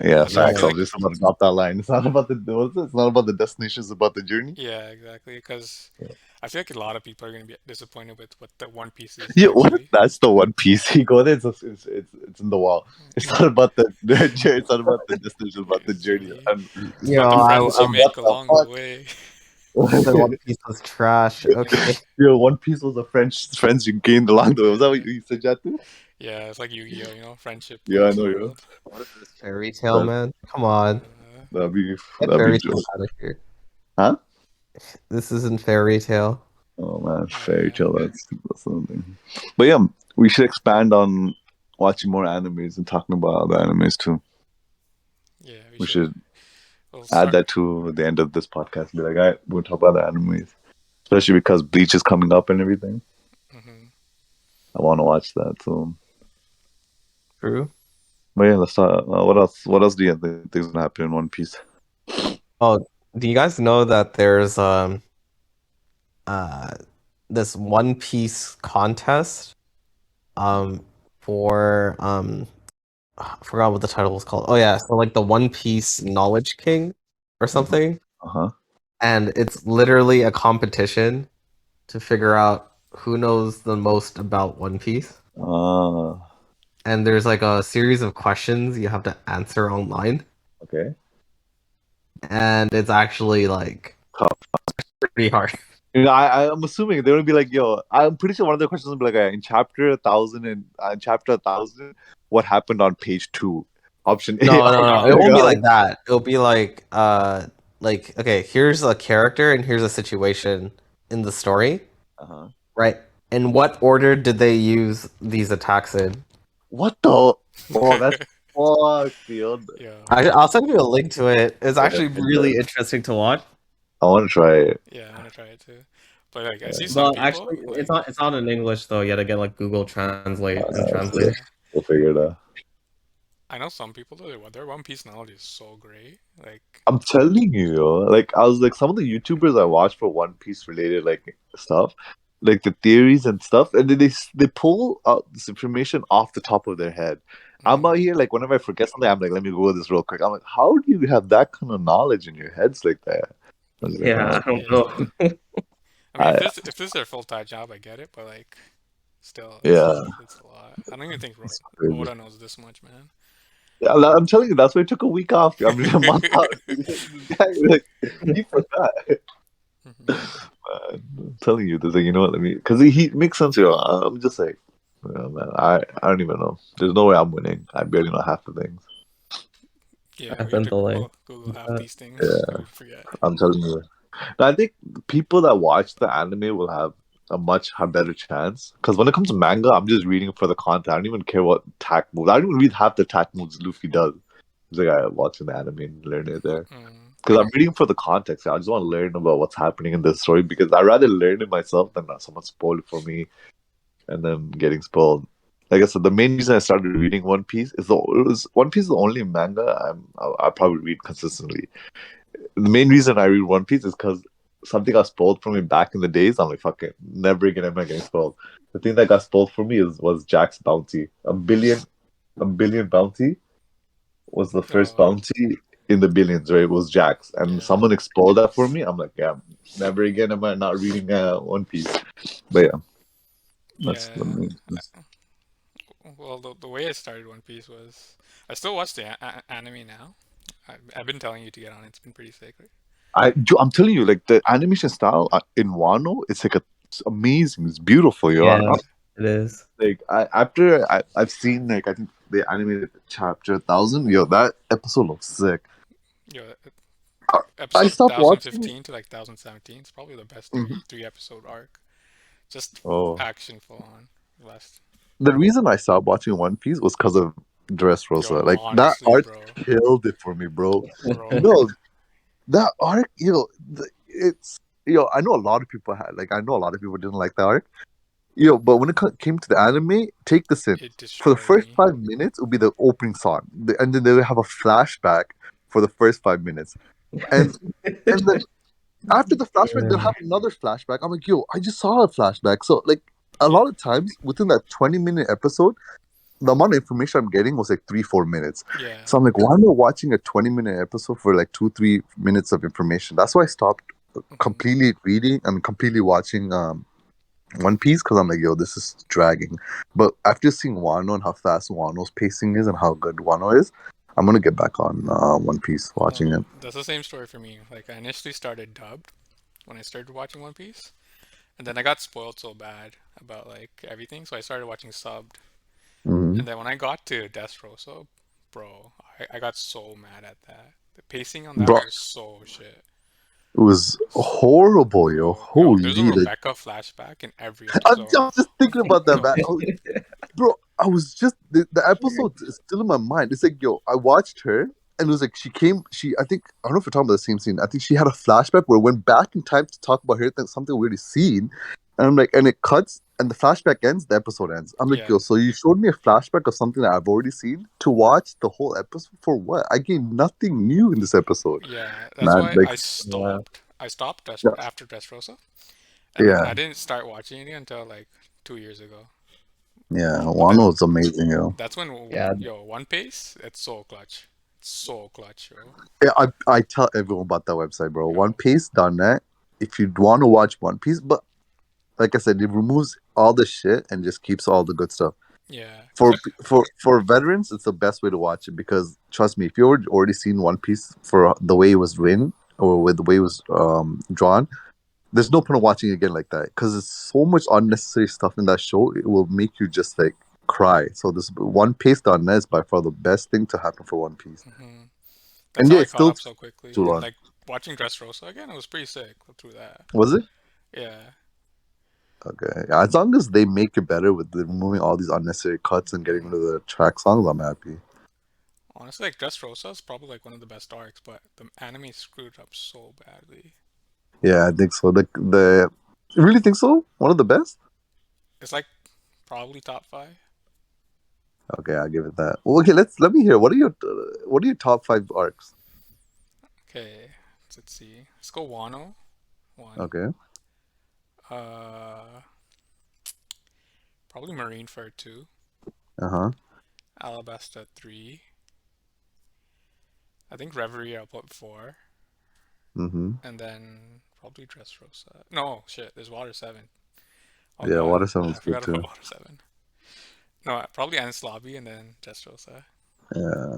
Yeah, That's why I facts. feel I like was just about to drop that line. It's not about it's not about the destination. It's about the journey. yeah, exactly. Because Yeah. I feel like a lot of people are gonna be disappointed with what the One Piece is Yeah, what if actually. that's the One Piece? You go there, it's in the wall. It's not about it's not about the destination. It's about the It's journey. journey. And It's You know, about the friends you what make the along the fuck? way. I said One Piece was trash. Okay. Yo, One Piece was the friends you gained along the way. Was that what you said, Jatu? Yeah, it's like Yu-Gi-Oh, friendship Yeah, I wins know the you. world. What is this fairy tale, That man? Come on. that'd be Get that'd be fairy tale joke. out of here. Huh? This isn't fairy tale. Oh man, fairy Yeah, tale. That's something. But yeah, we should expand on watching more animes and talking about other animes too. yeah, we We should. should We'll add start. that to the end of this podcast. Be like, all right, we'll talk about the animes, especially because Bleach is coming up and everything. Hmm. I want to watch that. So, True. but yeah, let's talk. What else? What else do you think is gonna happen in One Piece? Oh, do you guys know that there's uh this One Piece contest for I forgot what the title was called. Oh yeah, so like the One Piece Knowledge King or something. Uh huh. And it's literally a competition to figure out who knows the most about One Piece. And there's like a series of questions you have to answer online. Okay. And it's actually like Tough. pretty hard. You know, I'm assuming they're gonna be like, yo, I'm pretty sure one of the questions will be like, in chapter 1,000 and chapter 1,000, what happened on page 2? Option A. No. It Oh, won't be God. like that. It'll be like okay, here's a character and here's a situation in the story, Uh-huh. right? In what order did they use these attacks in? What the? Oh, that's fuck, dude. Yeah, I'll send you a link to it. It's actually Yeah. really interesting to watch. I want to try it. yeah, I want to try it too. But like, I see some But people actually, like, it's not in English though. You gotta get like Google Translate and translate it. We'll figure it out. I know some people though, their One Piece knowledge is so great. Like, I'm telling you, yo, like I was like some of the YouTubers I watch for One Piece related like stuff, like the theories and stuff, and then they pull out this information off the top of their head. I'm out here like whenever I forget something, I'm like, let me Google this real quick. I'm like, how do you have that kind of knowledge in your heads like that? I was like, Yeah, I don't know. I mean, I if this is their full-time job, I get it, but like, still, yeah, it's a lot. I don't even think it's crazy. Oda knows this much, man. Yeah, I'm telling you, that's why I took a week off. I mean, a month off. The guy, like, he forgot. Mhm. I'm telling you, there's like, you know what? Let me, because he makes sense. You know, I'm just like, oh, man, I don't even know. There's no way I'm winning. I barely know half the things. Yeah, we have to Definitely. Google half these things Yeah, because we forget. I'm telling you. I think people that watch the anime will have a much better chance. Because when it comes to manga, I'm just reading for the content. I don't even care what tack moves. I don't even read half the tack moves Luffy does. It's like I watching the anime and learn it there. Mm, Because I'm reading for the context. I just want to learn about what's happening in the story because I'd rather learn it myself than someone spoil it for me and then getting spoiled. Like I said, the main reason I started reading One Piece is One Piece is the only manga I probably read consistently. The main reason I read One Piece is because something got spoiled for me back in the days. I'm like, fuck it, never again am I getting spoiled. The thing that got spoiled for me was Jack's bounty. A billion bounty was the first oh, bounty in the billions, right? It was Jack's, and yeah, someone exposed that for me. I'm like, yeah, never again am I not reading One Piece. But yeah, that's the yeah. main. Well, the way I started One Piece was I still watch the anime now. I've been telling you to get on. It's been pretty sick. I'm telling you, like the animation style in Wano, it's amazing. It's beautiful, yo. Yeah, it is. Like I've seen like I think they animated chapter 1,000. Yo, that episode looks sick. Yo, I, I episode stopped watching. 1015 to like 1017 is probably the best Mhm. three episode arc. Just Oh, action full on. Last. the reason I stopped watching One Piece was because of Dressrosa. Yo, Like that honestly, arc bro. killed it for me, bro. Bro. No, that arc, it's I know a lot of people had like I know a lot of people didn't like the arc. But when it came to the anime, take this in. It For the destroyed first me. 5 minutes, it would be the opening song, and then they would have a flashback for the first 5 minutes, and then after the flashback, they'll have another flashback. I'm like, yo, I just saw a flashback. So like a Yeah. lot of times within that 20-minute episode, the amount of information I'm getting was like 3-4 minutes. Yeah. So I'm like, why am I watching a 20-minute episode for like 2-3 minutes of information? That's why I stopped Mhm. completely reading and completely watching One Piece because I'm like, yo, this is dragging. But after seeing Wano and how fast Wano's pacing is and how good Wano is, I'm gonna get back on One Piece, watching it. That's the same story for me. Like I initially started dubbed when I started watching One Piece, and then I got spoiled so bad about like everything, so I started watching subbed. Hmm. And then when I got to Dressrosa, bro, I got so mad at that. The pacing on that Bro, was so shit. it was horrible, yo. Bro, yo, there's a Holy, like, Rebecca flashback in every episode. I'm just thinking about that, man. Yo, Bro, I was just the episode is still in my mind. It's like, yo, I watched her and it was like I think I don't know if we're talking about the same scene. I think she had a flashback where it went back in time to talk about her something we already seen. And I'm like, and it cuts and the flashback ends, the episode ends. I'm like, yeah, yo, so you showed me a flashback of something that I've already seen to watch the whole episode for what? I gained nothing new in this episode. yeah. That's Man, why like I Yeah. stopped. I stopped yeah, after Dressrosa, and then yeah, I didn't start watching it until like 2 years ago. yeah. But then Wano is amazing, yo. that's when Yeah. yo One Piece, it's so clutch. It's so clutch, yo. Yeah, I tell everyone about that website, bro. Yo, OnePiece.net. If you want to watch One Piece, but like I said, it removes all the shit and just keeps all the good stuff. yeah, cause For for veterans, it's the best way to watch it because trust me, if you already seen One Piece for the way it was written or with the way it was drawn, there's no point of watching it again like that because there's so much unnecessary stuff in that show. It will make you just like cry. So this OnePiece.net is by far the best thing to happen for One Piece. hmm that's And how yeah, I it's caught still up so quickly. too And long. like watching Dressrosa again, it was pretty sick through that. Was it? Yeah, Okay. Yeah, as long as they make it better with removing all these unnecessary cuts and getting rid of hmm the track songs, I'm happy. honestly, like Dressrosa is probably like one of the best arcs, but the anime screwed up so badly. Yeah, I think so. The you really think so? One of the best? It's like probably top five. Okay, I'll give it that. Well, okay, let me hear. What are your top 5 arcs? Okay, let's see. Let's go Wano one. Okay. Uh, probably Marineford two. Uh-huh. Alabasta three. I think Reverie I'll put four, Mm-hmm. and then Probably Dressrosa. No, shit. There's Water 7. Oh Yeah, god, Water Seven I was good forgot about too. Water 7. No, probably Anish Lobby and then Dressrosa. Yeah.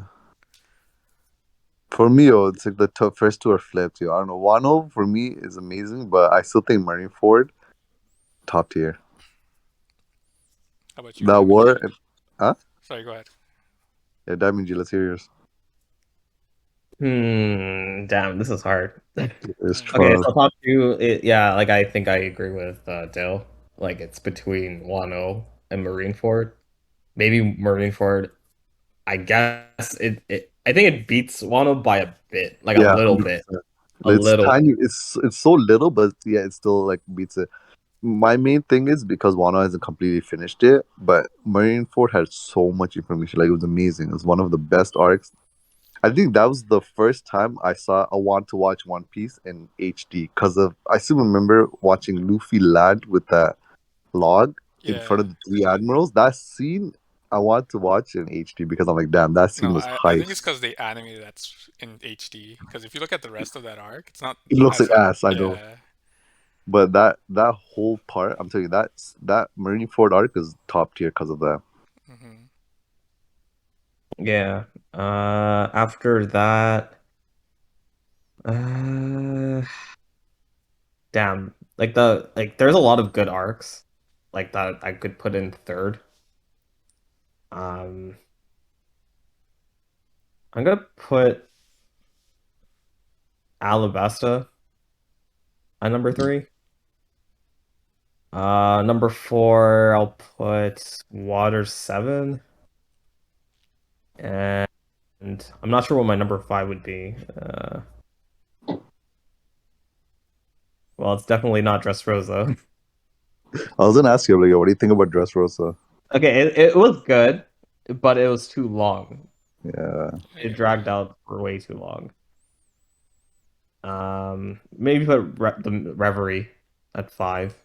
For me, it's like the first two are flipped. I don't know. Wano for me is amazing, but I still think Marineford top tier. How about you, That Diamond war, G? Sorry, go ahead. yeah, Diamond G. Let's hear yours. Damn, this is hard. It's Mm. Okay, tough. so top two, yeah, like I think I agree with Dale. Like it's between Wano and Marineford. Maybe Marineford. I guess I think it beats Wano by a bit, like a Yeah, little bit, 100%. a It's little. tiny. It's so little, but yeah, it still like beats it. My main thing is because Wano hasn't completely finished it, but Marineford had so much information. Like it was amazing. It was one of the best arcs. I think that was the first time I saw a want to watch One Piece in HD because of I still remember watching Luffy land with that log in front Yeah. of the three admirals. That scene I want to watch in HD because I'm like, damn, that No, scene was I hype. think it's because they animated that in HD. Because if you look at the rest of that arc, it's not It looks as like like ass, I know. yeah. But that whole part, I'm telling you, that Marineford arc is top tier because of that. Hmm. Yeah. After that, uh, damn. There's a lot of good arcs, like that I could put in third. Um, I'm gonna put Alabasta at number three. Number four, I'll put Water 7, and I'm not sure what my number five would be. Well, it's definitely not Dressrosa. I was gonna ask you, like, what do you think about Dressrosa? Okay, it was good, but it was too long. Yeah, I It agree. dragged out for way too long. Maybe put the Reverie at five.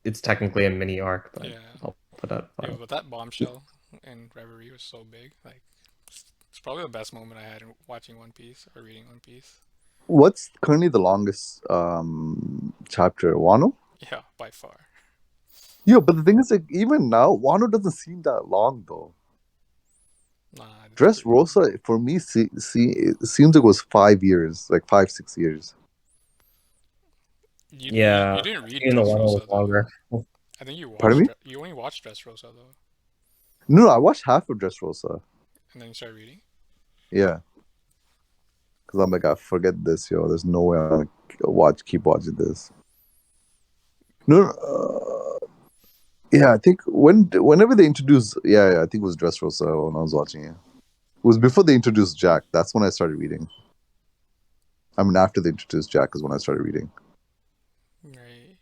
It's technically a mini arc, but Yeah. I'll put that at Yeah, five. but that bombshell in Reverie was so big. Like, it's probably the best moment I had in watching One Piece or reading One Piece. what's currently the longest chapter? Wano? Yeah, by far. Yeah, but the thing is, like, even now, Wano doesn't seem that long though. Nah, it's pretty. Dressrosa for me, it seems like it was 5 years, like 5 6 years. You Yeah, didn't read even the one was Dressrosa though. longer. I think Pardon me? You only watched Dressrosa though, No, I watched half of Dressrosa. and then you started reading. Yeah, because I'm like, I forget this, yo. There's no way I'm gonna keep watching this. No, yeah, I think whenever they introduced, yeah, I think it was Dressrosa when I was watching it. It was before they introduced Jack. That's when I started reading. I mean, after they introduced Jack is when I started reading. Right.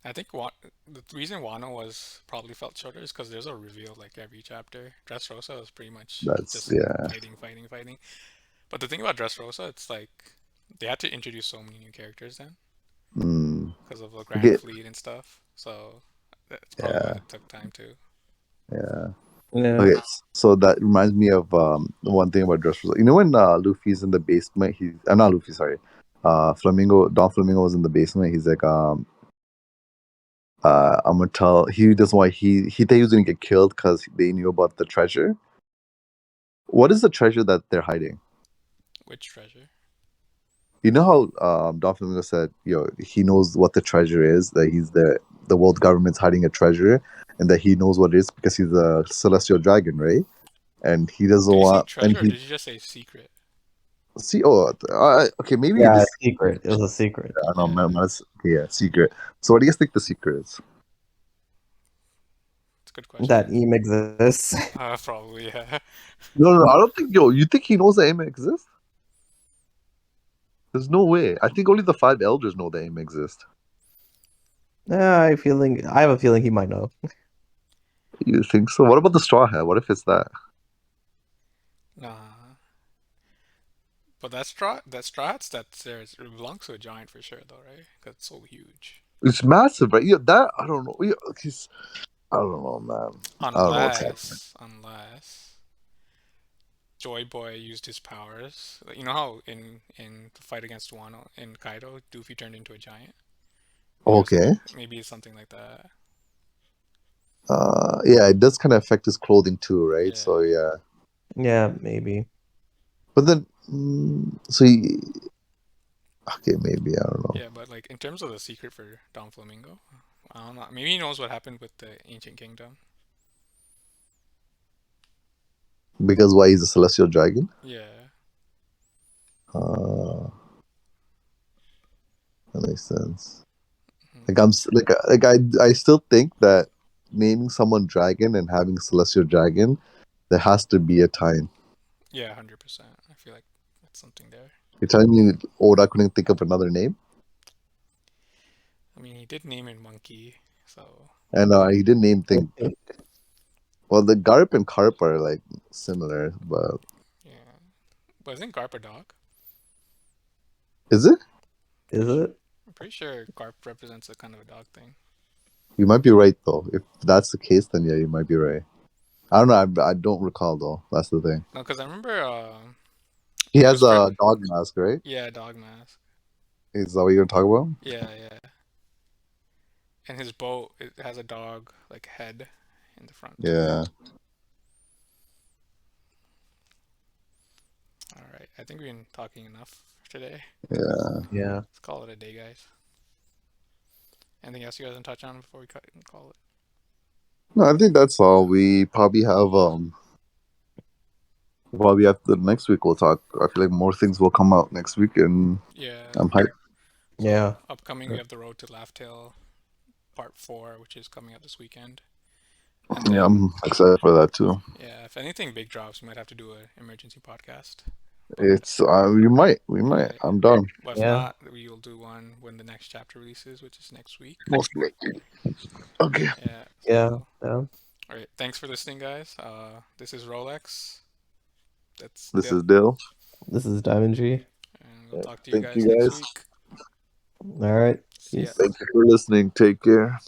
I think the reason Wano was probably felt shorter is because there's a reveal like every chapter. Dressrosa was pretty much That's just yeah. fighting, fighting, fighting. But the thing about Dressrosa, it's like they had to introduce so many new characters then Mm. because of the Grand Okay. Fleet and stuff. So that's probably why Yeah. it took time too. Yeah. Yeah. Okay. So that reminds me of one thing about Dressrosa. You know when Luffy's in the basement, he's not Luffy, sorry. Flamingo, Don Flamingo was in the basement. He's like, I'm gonna tell. He doesn't want. He thought he was gonna get killed because they knew about the treasure. What is the treasure that they're hiding? Which treasure? You know how Don Flamingo said, he knows what the treasure is. That he's the world government's hiding a treasure, and that he knows what it is because he's a celestial dragon, right? And he doesn't Did you say want. And treasure or he did you just say secret? see. Okay, maybe it Yeah, is. it's secret. It was a secret. I don't know. Yeah, Okay, yeah, secret. So what do you guys think the secret is? it's a good That question. Eam exists. Probably, yeah. No, no, I don't think. You think he knows that AIM exists? There's no way. I think only the five elders know that AIM exists. I have a feeling he might know. You think so? What about the straw hat? What if it's that? Nah. But that straw hats that's there, it belongs to a giant for sure though, right? Because it's so huge. It's massive, right? Yeah, that I don't know. I don't know, man. I don't know what's happening. Unless Joy Boy used his powers. Like, you know how in the fight against Wano in Kaido, Doofy turned into a giant. Okay. Maybe it's something like that. Yeah, it does kind of affect his clothing too, right? Yeah. So yeah, Yeah, maybe. but then so he, okay, maybe I don't know Yeah, but like in terms of the secret for Don Flamingo, I don't know. Maybe he knows what happened with the ancient kingdom. because why he's a celestial dragon. Yeah. Uh, that makes sense. Mhm. Like I still think that naming someone dragon and having celestial dragon, there has to be a time. Yeah, 100%. I feel like that's something there. You're telling me Oda couldn't think of another name, I mean, he did name it Monkey, so and he didn't name thing. Well, the Garp and Carp are like similar, but yeah. But isn't Garp a dog? is it? Is it? I'm pretty sure Garp represents a kind of a dog thing. You might be right though. If that's the case, then yeah, you might be right. I don't know. I don't recall though. That's the thing. No, because I remember He it has was for a dog mask, right? yeah, dog mask. Is that what you're gonna talk about? Yeah, yeah. And his boat it has a dog like head in the front. Yeah. All right, I think we've been talking enough for today. Yeah. Yeah. Let's call it a day, guys. Anything else you guys want to touch on before we cut and call it? No, I think that's all. We probably have well, we have the next week we'll talk. I feel like more things will come out next week, and Yeah. I'm hyped. So Yeah. upcoming, we have the Road to Laugh Tale Part 4, which is coming out this weekend. And Yeah, then, I'm excited for that too. yeah, if anything big drops, we might have to do an emergency podcast. It's we might. Yeah. I'm done. But if Yeah. not, we will do one when the next chapter releases, which is next week. Most likely. Okay. Yeah. Yeah. So, Yeah. all right. Thanks for listening, guys. This is Rolex. That's This Dil, is Dil. This is Diamond G. and we'll Yeah, talk to you thank guys you next guys. week. All right. See ya. Peace. Thank you for listening. Take care.